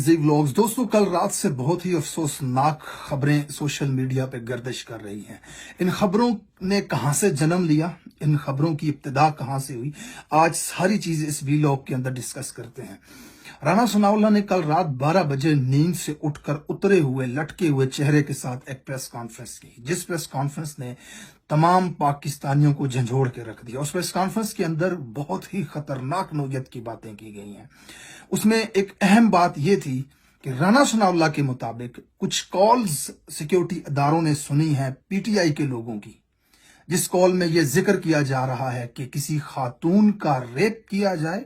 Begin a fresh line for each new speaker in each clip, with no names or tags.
زی vlogs دوستوں، کل رات سے بہت ہی افسوسناک خبریں سوشل میڈیا پہ گردش کر رہی ہیں۔ ان خبروں نے کہاں سے جنم لیا، ان خبروں کی ابتدا کہاں سے ہوئی، آج ساری چیزیں اس ولاگ کے اندر ڈسکس کرتے ہیں۔ رانا ثناء اللہ نے کل رات 12 بجے نیند سے اٹھ کر اترے ہوئے لٹکے ہوئے چہرے کے ساتھ ایک پریس کانفرنس کی، جس پریس کانفرنس نے تمام پاکستانیوں کو جھنجھوڑ کے رکھ دیا۔ اس پریس کانفرنس کے اندر بہت ہی خطرناک نوعیت کی باتیں کی گئی ہیں۔ اس میں ایک اہم بات یہ تھی کہ رانا ثناء اللہ کے مطابق کچھ کالز سیکیورٹی اداروں نے سنی ہیں پی ٹی آئی کے لوگوں کی، جس کال میں یہ ذکر کیا جا رہا ہے کہ کسی خاتون کا ریپ کیا جائے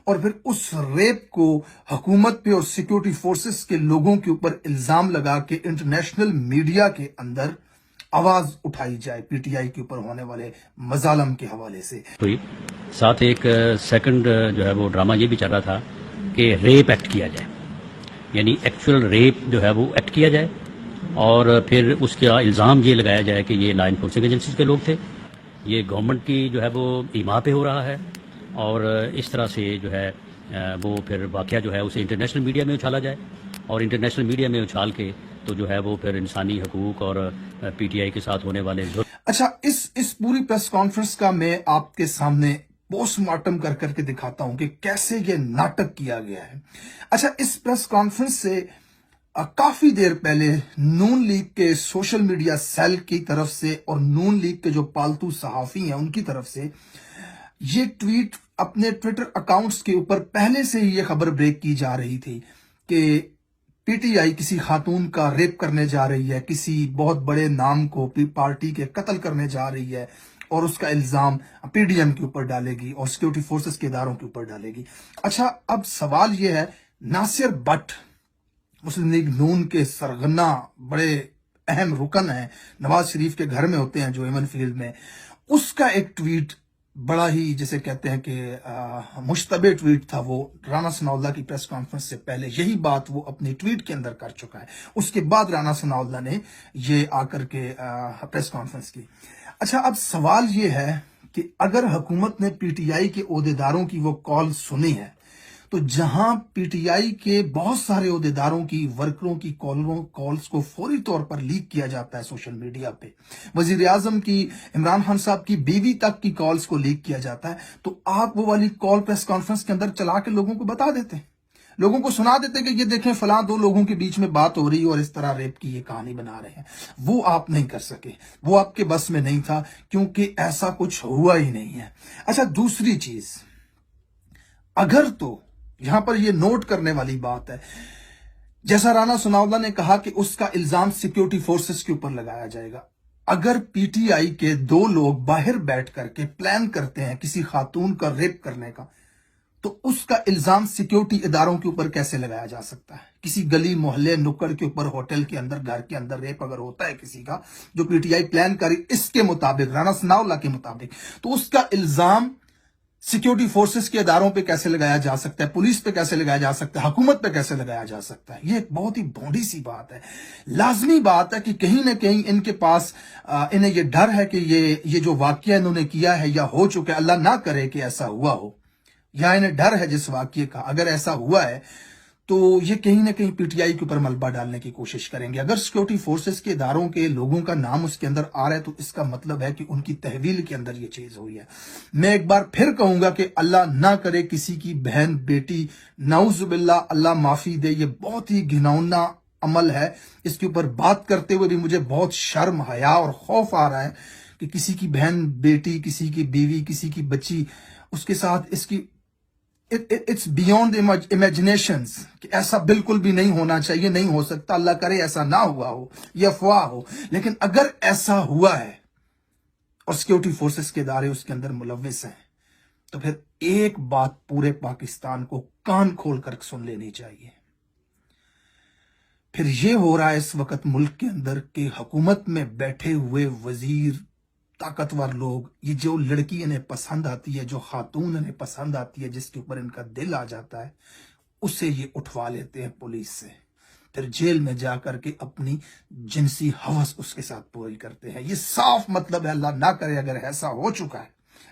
اور پھر اس ریپ کو حکومت پہ اور سیکیورٹی فورسز کے لوگوں کے اوپر الزام لگا کے انٹرنیشنل میڈیا کے اندر آواز اٹھائی جائے پی ٹی آئی کے اوپر ہونے والے مظالم کے حوالے سے۔
ساتھ ایک سیکنڈ جو ہے وہ ڈرامہ یہ بھی چل رہا تھا کہ ریپ ایکٹ کیا جائے، یعنی ایکچوئل ریپ جو ہے وہ ایکٹ کیا جائے اور پھر اس کا الزام یہ لگایا جائے کہ یہ لا انفورسنگ ایجنسیز کے لوگ تھے، یہ گورنمنٹ کی جو ہے وہ ایما پہ ہو رہا ہے، اور اس طرح سے جو ہے وہ پھر واقعہ جو ہے اسے انٹرنیشنل میڈیا میں اچھالا جائے، اور انٹرنیشنل میڈیا میں اچھال کے تو جو ہے وہ پھر انسانی حقوق اور پی ٹی آئی کے ساتھ ہونے والے
اچھا، اس پوری پریس کانفرنس کا میں آپ کے سامنے پوسٹ مارٹم کر کے دکھاتا ہوں کہ کیسے یہ ناٹک کیا گیا ہے۔ اچھا، اس پریس کانفرنس سے کافی دیر پہلے نون لیگ کے سوشل میڈیا سیل کی طرف سے اور نون لیگ کے جو پالتو صحافی ہیں ان کی طرف سے یہ ٹویٹ اپنے ٹویٹر اکاؤنٹس کے اوپر پہلے سے ہی یہ خبر بریک کی جا رہی تھی کہ پی ٹی آئی کسی خاتون کا ریپ کرنے جا رہی ہے، کسی بہت بڑے نام کو پارٹی کے قتل کرنے جا رہی ہے، اور اس کا الزام پی ڈی ایم کے اوپر ڈالے گی اور سیکیورٹی فورسز کے اداروں کے اوپر ڈالے گی۔ اچھا، اب سوال یہ ہے، ناصر بٹ مسلم لیگ نون کے سرغنہ بڑے اہم رکن ہیں، نواز شریف کے گھر میں ہوتے ہیں جو ایمن فیلڈ میں، اس کا ایک ٹویٹ بڑا ہی جسے کہتے ہیں کہ مشتبہ ٹویٹ تھا۔ وہ رانا ثناء اللہ کی پریس کانفرنس سے پہلے یہی بات وہ اپنی ٹویٹ کے اندر کر چکا ہے، اس کے بعد رانا ثناء اللہ نے یہ آ کر کے پریس کانفرنس کی۔ اچھا، اب سوال یہ ہے کہ اگر حکومت نے پی ٹی آئی کے عہدیداروں کی وہ کال سنی ہے، تو جہاں پی ٹی آئی کے بہت سارے عہدیداروں کی ورکروں کی کالز کو فوری طور پر لیک کیا جاتا ہے سوشل میڈیا پہ، وزیر اعظم کی، عمران خان صاحب کی بیوی تک کی کالز کو لیک کیا جاتا ہے، تو آپ وہ والی کال پریس کانفرنس کے اندر چلا کے لوگوں کو بتا دیتے ہیں، لوگوں کو سنا دیتے کہ یہ دیکھیں فلاں دو لوگوں کے بیچ میں بات ہو رہی ہے اور اس طرح ریپ کی یہ کہانی بنا رہے ہیں۔ وہ آپ نہیں کر سکے، وہ آپ کے بس میں نہیں تھا، کیونکہ ایسا کچھ ہوا ہی نہیں ہے۔ اچھا، دوسری چیز، اگر تو یہاں پر یہ نوٹ کرنے والی بات ہے، جیسا رانا ثناء اللہ نے کہا کہ اس کا الزام سیکیورٹی فورسز کے اوپر لگایا جائے گا، اگر پی ٹی آئی کے دو لوگ باہر بیٹھ کر کے پلان کرتے ہیں کسی خاتون کا ریپ کرنے کا، تو اس کا الزام سیکیورٹی اداروں کے اوپر کیسے لگایا جا سکتا ہے؟ کسی گلی محلے نکڑ کے اوپر، ہوٹل کے اندر، گھر کے اندر ریپ اگر ہوتا ہے کسی کا جو پی ٹی آئی پلان کری اس کے مطابق، رانا ثناء اللہ کے مطابق، تو اس کا الزام سیکیورٹی فورسز کے اداروں پہ کیسے لگایا جا سکتا ہے، پولیس پہ کیسے لگایا جا سکتا ہے، حکومت پہ کیسے لگایا جا سکتا ہے؟ یہ ایک بہت ہی بھونڈی سی بات ہے۔ لازمی بات ہے کہ کہیں نہ کہیں ان کے پاس انہیں یہ ڈر ہے کہ یہ جو واقعہ انہوں نے کیا ہے یا ہو چکا ہے، اللہ نہ کرے کہ ایسا ہوا ہو، یا انہیں ڈر ہے جس واقعے کا، اگر ایسا ہوا ہے تو یہ کہیں نہ کہیں پی ٹی آئی کے اوپر ملبہ ڈالنے کی کوشش کریں گے۔ اگر سیکیورٹی فورسز کے اداروں کے لوگوں کا نام اس کے اندر آ رہا ہے تو اس کا مطلب ہے کہ ان کی تحویل کے اندر یہ چیز ہوئی ہے۔ میں ایک بار پھر کہوں گا کہ اللہ نہ کرے کسی کی بہن بیٹی، نعوذ باللہ، اللہ معافی دے، یہ بہت ہی گھناؤنا عمل ہے۔ اس کے اوپر بات کرتے ہوئے بھی مجھے بہت شرم، حیا اور خوف آ رہا ہے کہ کسی کی بہن بیٹی، کسی کی بیوی، کسی کی بچی، اس کے ساتھ اس کی اٹس بیونڈ امیجنیشنز کہ ایسا بالکل بھی نہیں ہونا چاہیے، نہیں ہو سکتا، اللہ کرے ایسا نہ ہوا ہو، یہ افواہ ہو، لیکن اگر ایسا ہوا ہے اور سیکیورٹی فورسز کے ادارے اس کے اندر ملوث ہیں تو پھر ایک بات پورے پاکستان کو کان کھول کر سن لینی چاہیے۔ پھر یہ ہو رہا ہے اس وقت ملک کے اندر کہ حکومت میں بیٹھے ہوئے وزیر، طاقتور لوگ، یہ جو لڑکی انہیں پسند آتی ہے، جو خاتون انہیں پسند آتی ہے، جس کے اوپر ان کا دل آ جاتا ہے، اسے یہ اٹھوا لیتے ہیں پولیس سے، پھر جیل میں جا کر کے اپنی جنسی ہوس اس کے ساتھ پوری کرتے ہیں۔ یہ صاف مطلب ہے، اللہ نہ کرے اگر ایسا ہو چکا ہے